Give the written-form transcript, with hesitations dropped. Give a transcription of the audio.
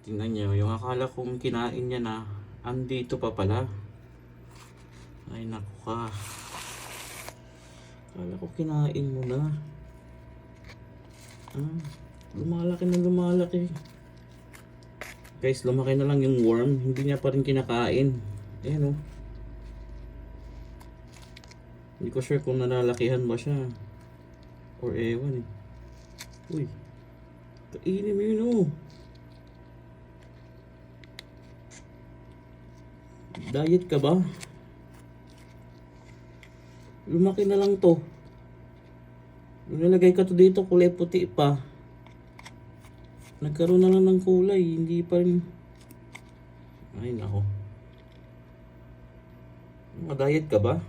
Tingnan nyo, yung akala kong kinain niya na, andito pa pala. Ay naku ka. Akala ko kinain mo na. Lumalaki na lumalaki. Guys, lumaki na lang yung worm. Hindi niya pa rin kinakain. Ayan o. Hindi ko sure kung nalalakihan ba siya. Or ewan eh. Uy. Kainin mo yun o. Diet ka ba? Lumaki na lang to. Nilagay ka to dito, kulay puti pa. Nagkaroon na lang ng kulay, hindi pa rin. Ay nako. Diet ka ba?